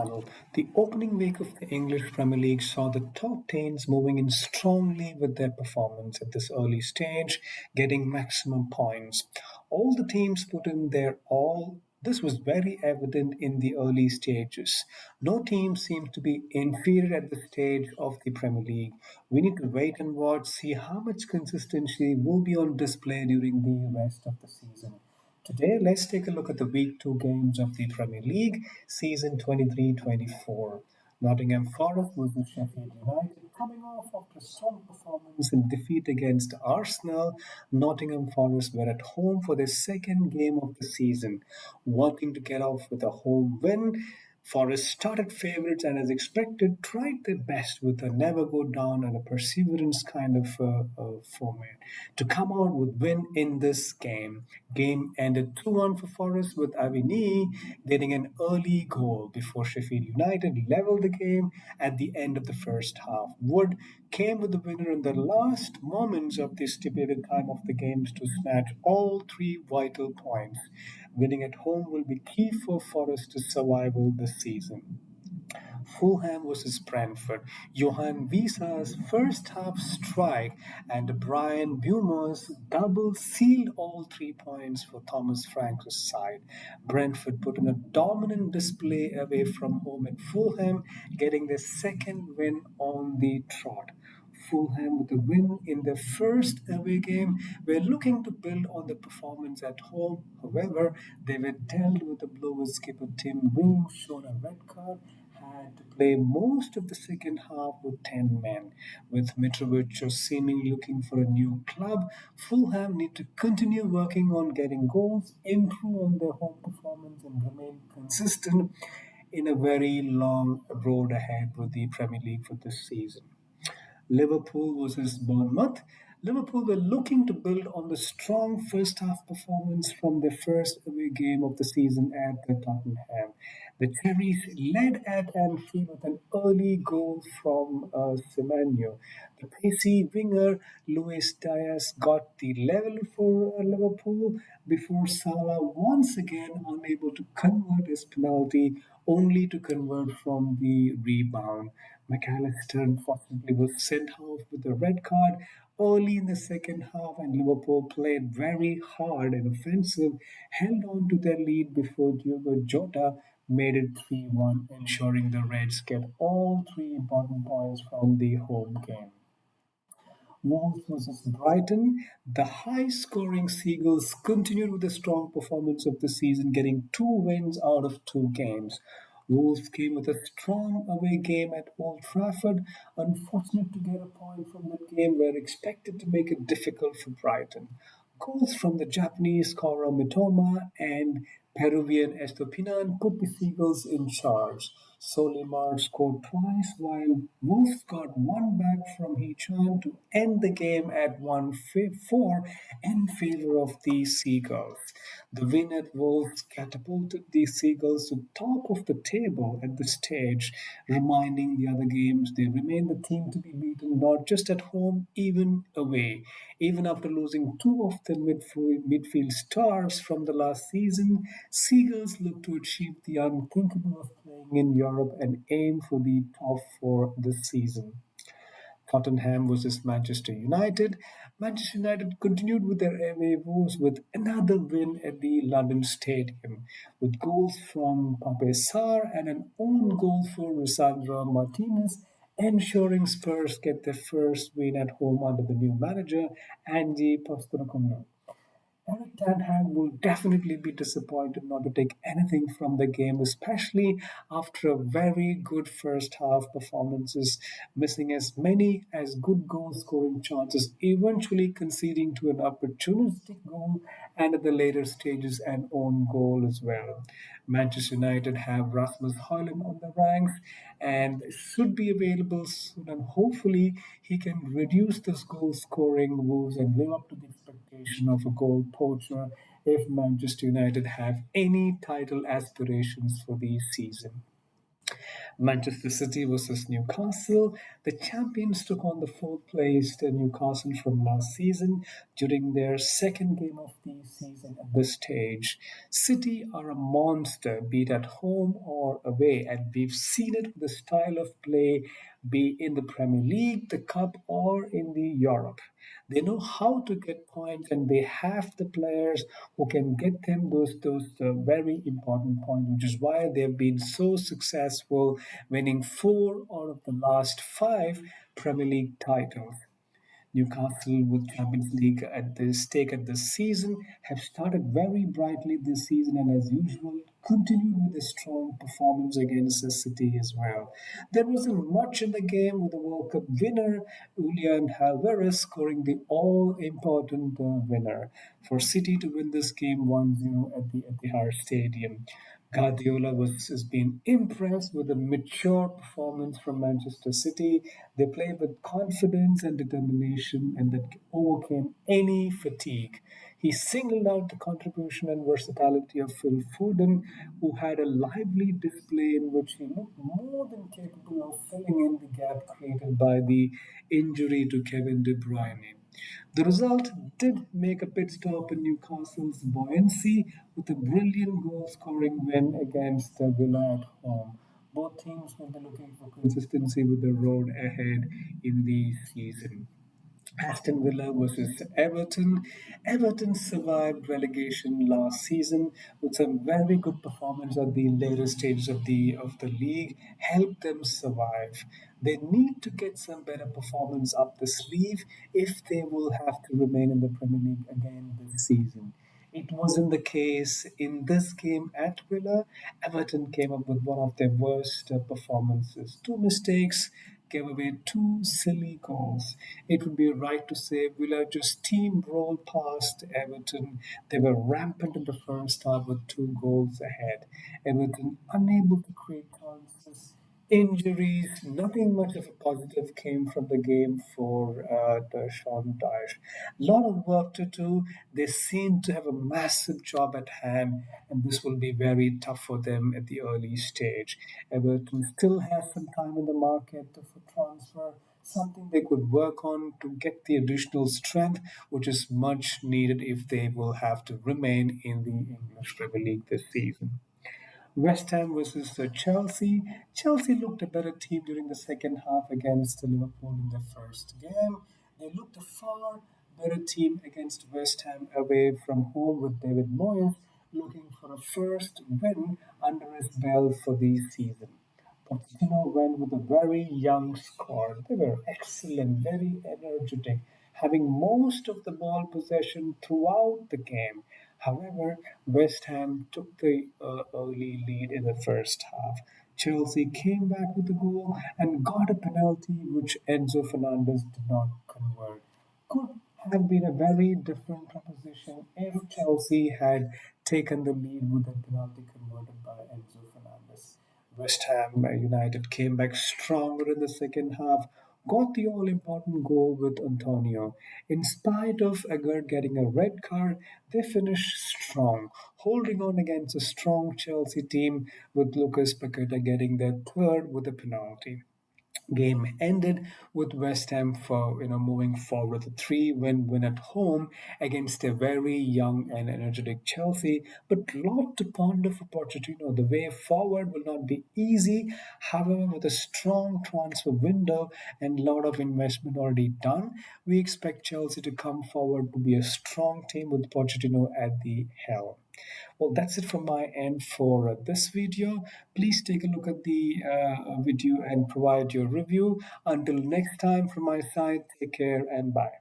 Hello. The opening week of the English Premier League saw the top teams moving in strongly with their performance at this early stage, getting maximum points. All the teams put in their all. This was very evident in the early stages. No team seems to be inferior at this stage of the Premier League. We need to wait and watch, see how much consistency will be on display during the rest of the season. Today, let's take a look at the week two games of the Premier League, season 23-24. Nottingham Forest versus Sheffield United. Coming off after a strong performance in defeat against Arsenal, Nottingham Forest were at home for their second game of the season, wanting to get off with a home win. Forest started favourites and, as expected, tried their best with a never go down and a perseverance kind of format to come out with win in this game. Game ended 2-1 for Forest with Avini getting an early goal before Sheffield United leveled the game at the end of the first half. Wood came with the winner in the last moments of the stipulated time of the games to snatch all three vital points. Winning at home will be key for Forest's survival this season. Fulham versus Brentford. Johan Wisa's first half strike and Brian Bumo's double sealed all 3 points for Thomas Frank's side. Brentford put in a dominant display away from home at Fulham, getting their second win on the trot. Fulham with a win in their first away game were looking to build on the performance at home. However, they were dealt with a blow as skipper Tim Ream showed a red card, had to play most of the second half with 10 men. With Mitrovic seemingly looking for a new club, Fulham need to continue working on getting goals, improve on their home performance, and remain consistent in a very long road ahead with the Premier League for this season. Liverpool versus Bournemouth. Liverpool were looking to build on the strong first half performance from their first away game of the season at the Tottenham. The Cherries led at Anfield with an early goal from Semenyo. The pacey winger Luis Diaz got the level for Liverpool before Salah once again unable to convert his penalty, only to convert from the rebound. McAllister unfortunately was sent off with a red card early in the second half, and Liverpool played very hard and offensive, held on to their lead before Diogo Jota made it 3-1, ensuring the Reds get all three important points from the home game. Wolves versus Brighton. The high scoring Seagulls continued with the strong performance of the season, getting two wins out of two games. Wolves came with a strong away game at Old Trafford. Unfortunate to get a point from that game, were expected to make it difficult for Brighton. Goals from the Japanese scorer Mitoma and Peruvian Estopinan put the Seagulls in charge. Solimar scored twice, while Wolves got one back from Hee-chan to end the game at 1-4 in favor of the Seagulls. The win at Wolves catapulted the Seagulls to top of the table at this stage, reminding the other games they remain the team to be beaten not just at home, even away. Even after losing two of their midfield stars from the last season, Seagulls look to achieve the unthinkable of playing in Europe and aim for the top four this season. Tottenham versus Manchester United. Manchester United continued with their away woes with another win at the London Stadium, with goals from Pape Sarr and an own goal for Lisandro Martinez, ensuring Spurs get their first win at home under the new manager, Andy Postecoglou. Eric Ten Hag will definitely be disappointed not to take anything from the game, especially after a very good first half performances, missing as many as good goal scoring chances, eventually conceding to an opportunistic goal and at the later stages an own goal as well. Manchester United have Rasmus Højlund on the ranks and should be available soon, and hopefully he can reduce this goal scoring woes and live up to the expectation of a goal poacher if Manchester United have any title aspirations for the season. Manchester City versus Newcastle. The champions took on the fourth placed Newcastle from last season during their second game of the season at this stage. City are a monster, be it at home or away, and we've seen it with the style of play, be in the Premier League, the Cup, or in the Europe. They know how to get points, and they have the players who can get them those very important points, which is why they've been so successful, winning four out of the last five Premier League titles. Newcastle, with Champions League at the stake at this season, have started very brightly this season and, as usual, continued with a strong performance against the City as well. There wasn't much in the game with the World Cup winner, Julian Alvarez, scoring the all-important winner for City to win this game 1-0 at the Etihad Stadium. Guardiola has been impressed with the mature performance from Manchester City. They played with confidence and determination and that overcame any fatigue. He singled out the contribution and versatility of Phil Foden, who had a lively display in which he looked more than capable of filling in the gap created by the injury to Kevin De Bruyne. The result did make a pit stop in Newcastle's buoyancy with a brilliant goal scoring win against Villa at home. Both teams will be looking for consistency with the road ahead in the season. Aston Villa versus Everton. Everton survived relegation last season with some very good performance at the later stages of the league. Helped them survive. They need to get some better performance up the sleeve if they will have to remain in the Premier League again this season. It wasn't the case in this game at Villa. Everton came up with one of their worst performances. Two mistakes gave away two silly goals. It would be right to say Villa just steamrolled past Everton. They were rampant in the first half with two goals ahead. Everton unable to create chances. Injuries, nothing much of a positive came from the game for the Sean Dyche. A lot of work to do. They seem to have a massive job at hand, and this will be very tough for them at the early stage. Everton still has some time in the market for transfer, something they could work on to get the additional strength, which is much needed if they will have to remain in the English Premier League this season. West Ham versus Chelsea. Chelsea looked a better team during the second half against Liverpool in their first game. They looked a far better team against West Ham away from home with David Moyes looking for a first win under his belt for the season. Pochettino went with a very young squad. They were excellent, very energetic, having most of the ball possession throughout the game. However, West Ham took the early lead in the first half. Chelsea came back with a goal and got a penalty which Enzo Fernandez did not convert. Could have been a very different proposition if Chelsea had taken the lead with a penalty converted by Enzo Fernandez. West Ham United came back stronger in the second half, got the all important goal with Antonio. In spite of Aguerd getting a red card, they finished strong, holding on against a strong Chelsea team with Lucas Paqueta getting their third with a penalty. Game ended with West Ham for moving forward a 3-win win at home against a very young and energetic Chelsea. But lot to ponder for Pochettino. The way forward will not be easy. However, with a strong transfer window and a lot of investment already done, we expect Chelsea to come forward to be a strong team with Pochettino at the helm. Well, that's it from my end for this video. Please take a look at the video and provide your review. Until next time, from my side, take care and bye.